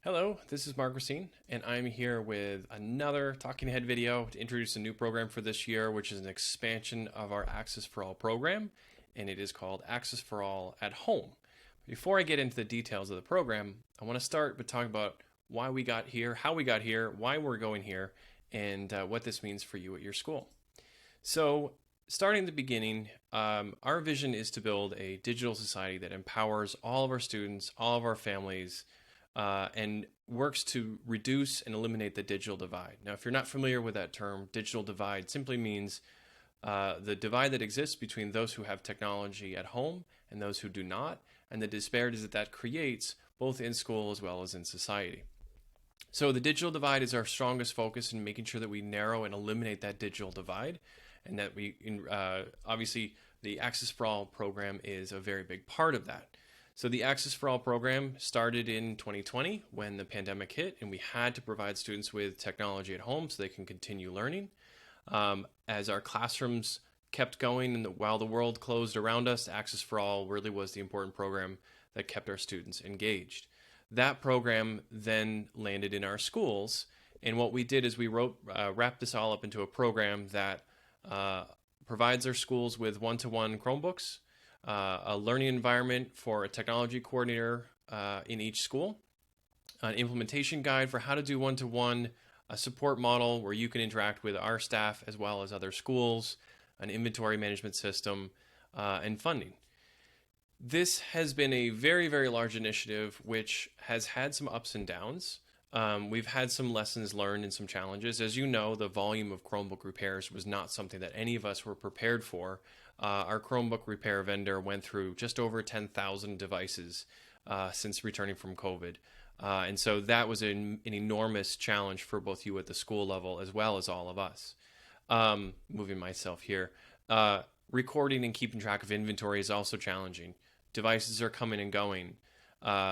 Hello, this is Mark Racine, and I'm here with another Talking Head video to introduce a new program for this year, which is an expansion of our Access for All program, and it is called Access for All at Home. Before I get into the details of the program, I want to start by talking about why we got here, how we got here, why we're going here, and what this means for you at your school. So, starting at the beginning, our vision is to build a digital society that empowers all of our students, all of our families, and works to reduce and eliminate the digital divide. Now, if you're not familiar with that term, digital divide simply means the divide that exists between those who have technology at home and those who do not, and the disparities that creates both in school as well as in society. So the digital divide is our strongest focus in making sure that we narrow and eliminate that digital divide, and that obviously the Access for All program is a very big part of that. So the Access for All program started in 2020 when the pandemic hit, and we had to provide students with technology at home so they can continue learning. As our classrooms kept going and while the world closed around us, Access for All really was the important program that kept our students engaged. That program then landed in our schools, and what we did is we wrapped this all up into a program that provides our schools with one-to-one Chromebooks, a learning environment for a technology coordinator in each school, an implementation guide for how to do one-to-one, a support model where you can interact with our staff as well as other schools, an inventory management system, and funding. This has been a very, very large initiative which has had some ups and downs. We've had some lessons learned and some challenges. As you know, the volume of Chromebook repairs was not something that any of us were prepared for. Our Chromebook repair vendor went through just over 10,000 devices since returning from COVID. And so that was an enormous challenge for both you at the school level as well as all of us. Moving myself here. Recording and keeping track of inventory is also challenging. Devices are coming and going.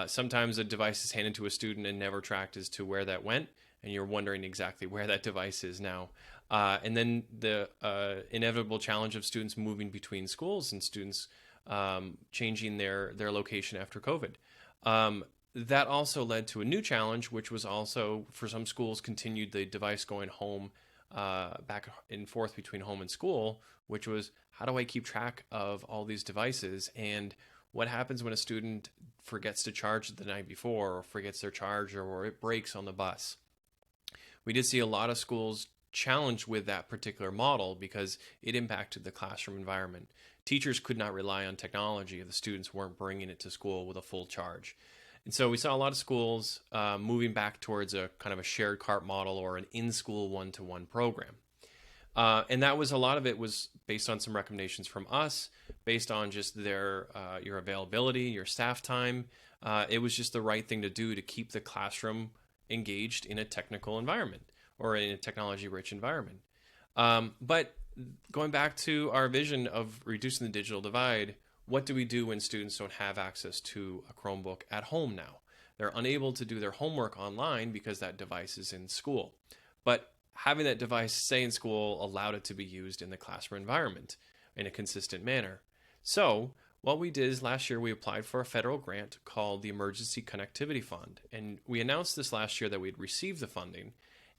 Sometimes a device is handed to a student and never tracked as to where that went, and you're wondering exactly where that device is now. And then the inevitable challenge of students moving between schools and students changing their location after COVID. That also led to a new challenge, which was also, for some schools, continued the device going home, back and forth between home and school, which was, how do I keep track of all these devices? And what happens when a student forgets to charge it the night before, or forgets their charger, or it breaks on the bus? We did see a lot of schools challenged with that particular model because it impacted the classroom environment. Teachers could not rely on technology if the students weren't bringing it to school with a full charge. And so we saw a lot of schools moving back towards a kind of a shared cart model or an in-school one-to-one program. And that was, a lot of it was based on some recommendations from us, based on just your availability, your staff time. It was just the right thing to do to keep the classroom engaged in a technical environment or in a technology-rich environment. But going back to our vision of reducing the digital divide, what do we do when students don't have access to a Chromebook at home now? They're unable to do their homework online because that device is in school. But having that device stay in school allowed it to be used in the classroom environment in a consistent manner. So what we did is last year we applied for a federal grant called the Emergency Connectivity Fund. And we announced this last year that we'd received the funding.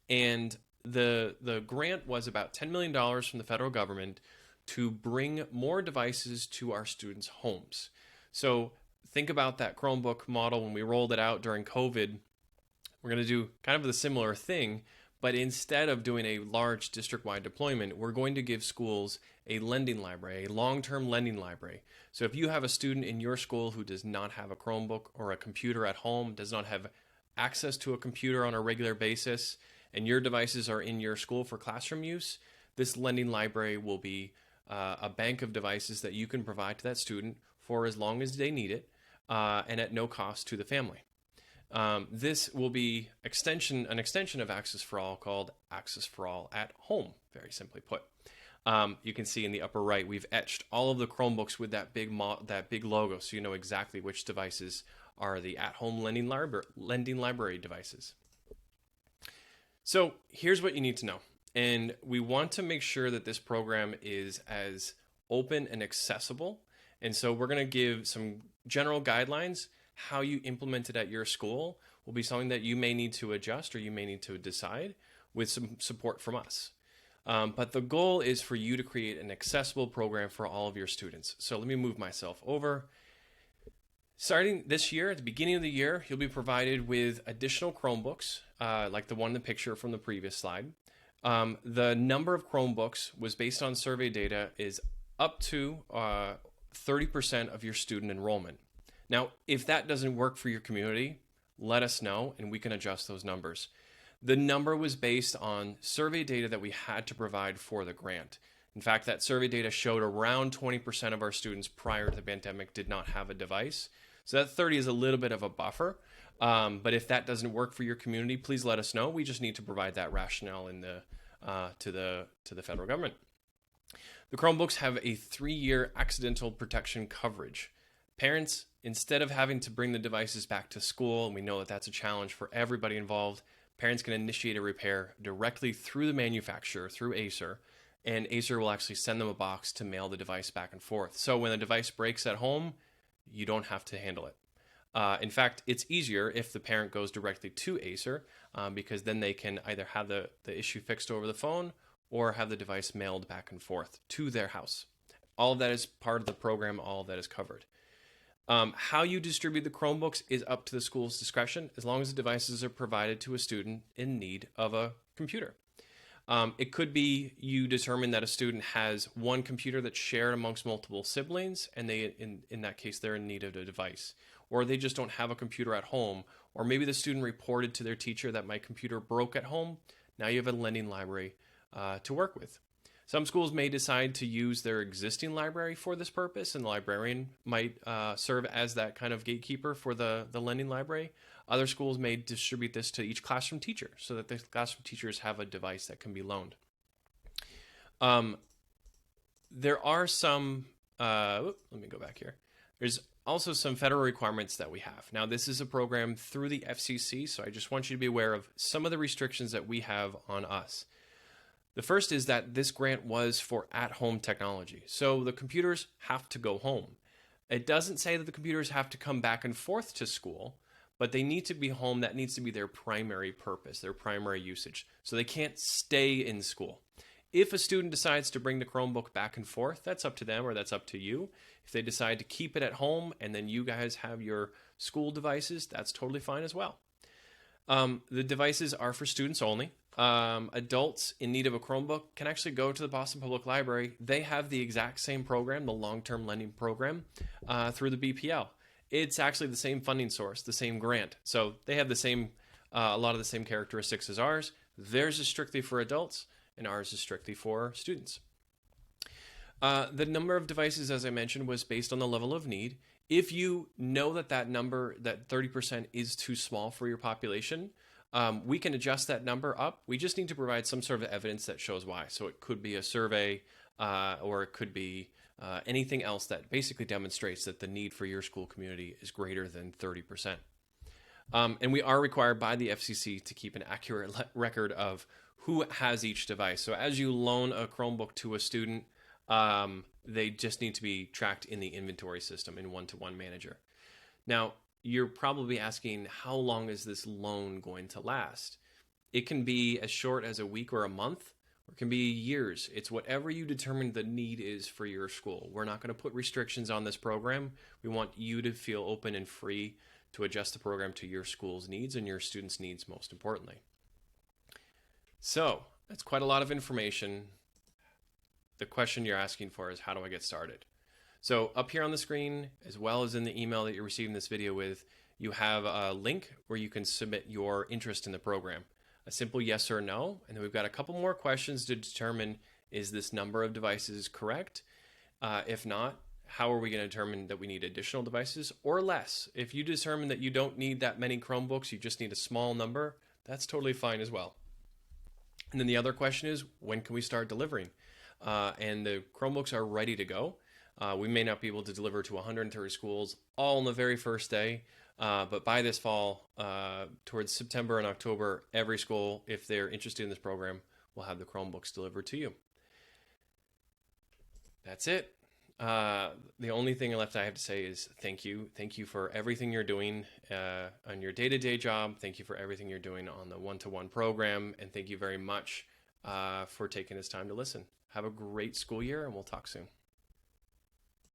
And the grant was about $10 million from the federal government to bring more devices to our students' homes. So think about that Chromebook model when we rolled it out during COVID. We're going to do kind of the similar thing, but instead of doing a large district-wide deployment, we're going to give schools a lending library, a long-term lending library. So if you have a student in your school who does not have a Chromebook or a computer at home, does not have access to a computer on a regular basis, and your devices are in your school for classroom use, this lending library will be a bank of devices that you can provide to that student for as long as they need it, and at no cost to the family. This will be an extension of Access for All called Access for All at Home, very simply put. You can see in the upper right, we've etched all of the Chromebooks with that big logo, so you know exactly which devices are the at-home lending library devices. So here's what you need to know. And we want to make sure that this program is as open and accessible. And so we're going to give some general guidelines how you implement it at your school. will be something that you may need to adjust or you may need to decide with some support from us. But the goal is for you to create an accessible program for all of your students. So let me move myself over. Starting this year, at the beginning of the year, you'll be provided with additional Chromebooks, like the one in the picture from the previous slide. The number of Chromebooks was based on survey data is up to 30% of your student enrollment. Now, if that doesn't work for your community, let us know and we can adjust those numbers. The number was based on survey data that we had to provide for the grant. In fact, that survey data showed around 20% of our students prior to the pandemic did not have a device. So that 30 is a little bit of a buffer. But if that doesn't work for your community, please let us know. We just need to provide that rationale to the federal government. The Chromebooks have a 3-year accidental protection coverage. Parents, instead of having to bring the devices back to school, and we know that that's a challenge for everybody involved, parents can initiate a repair directly through the manufacturer, through Acer, and Acer will actually send them a box to mail the device back and forth. So when the device breaks at home, you don't have to handle it. In fact, it's easier if the parent goes directly to Acer because then they can either have the issue fixed over the phone or have the device mailed back and forth to their house. All of that is part of the program, all of that is covered. How you distribute the Chromebooks is up to the school's discretion as long as the devices are provided to a student in need of a computer. It could be you determine that a student has one computer that's shared amongst multiple siblings and they, in that case, they're in need of a device. Or they just don't have a computer at home. Or maybe the student reported to their teacher that my computer broke at home. Now you have a lending library to work with. Some schools may decide to use their existing library for this purpose, and the librarian might serve as that kind of gatekeeper for the lending library. Other schools may distribute this to each classroom teacher so that the classroom teachers have a device that can be loaned. There are some, let me go back here. There's also some federal requirements that we have. Now, this is a program through the FCC, so I just want you to be aware of some of the restrictions that we have on us. The first is that this grant was for at-home technology. So the computers have to go home. It doesn't say that the computers have to come back and forth to school, but they need to be home. That needs to be their primary purpose, their primary usage. So they can't stay in school. If a student decides to bring the Chromebook back and forth, that's up to them or that's up to you. If they decide to keep it at home and then you guys have your school devices, that's totally fine as well. The devices are for students only. Adults in need of a Chromebook can actually go to the Boston Public Library. They have the exact same program, the long-term lending program, through the BPL. It's actually the same funding source, the same grant. So they have the same, a lot of the same characteristics as ours. Theirs is strictly for adults and ours is strictly for students. The number of devices, as I mentioned, was based on the level of need. If you know that that number, that 30% is too small for your population, we can adjust that number up. We just need to provide some sort of evidence that shows why. So it could be a survey or it could be anything else that basically demonstrates that the need for your school community is greater than 30%. And we are required by the FCC to keep an accurate record of who has each device. So as you loan a Chromebook to a student, they just need to be tracked in the inventory system in One-to-One Manager. Now, you're probably asking, how long is this loan going to last? It can be as short as a week or a month, or it can be years. It's whatever you determine the need is for your school. We're not going to put restrictions on this program. We want you to feel open and free to adjust the program to your school's needs and your students' needs, most importantly. So that's quite a lot of information. The question you're asking for is, how do I get started? So up here on the screen, as well as in the email that you're receiving this video with, you have a link where you can submit your interest in the program. A simple yes or no, and then we've got a couple more questions to determine, is this number of devices correct? If not, how are we going to determine that we need additional devices or less? If you determine that you don't need that many Chromebooks, you just need a small number, that's totally fine as well. And then the other question is, when can we start delivering? And the Chromebooks are ready to go. We may not be able to deliver to 130 schools all on the very first day, but by this fall, towards September and October, every school, if they're interested in this program, will have the Chromebooks delivered to you. That's it. The only thing left I have to say is thank you. Thank you for everything you're doing on your day-to-day job. Thank you for everything you're doing on the one-to-one program. And thank you very much for taking this time to listen. Have a great school year, and we'll talk soon.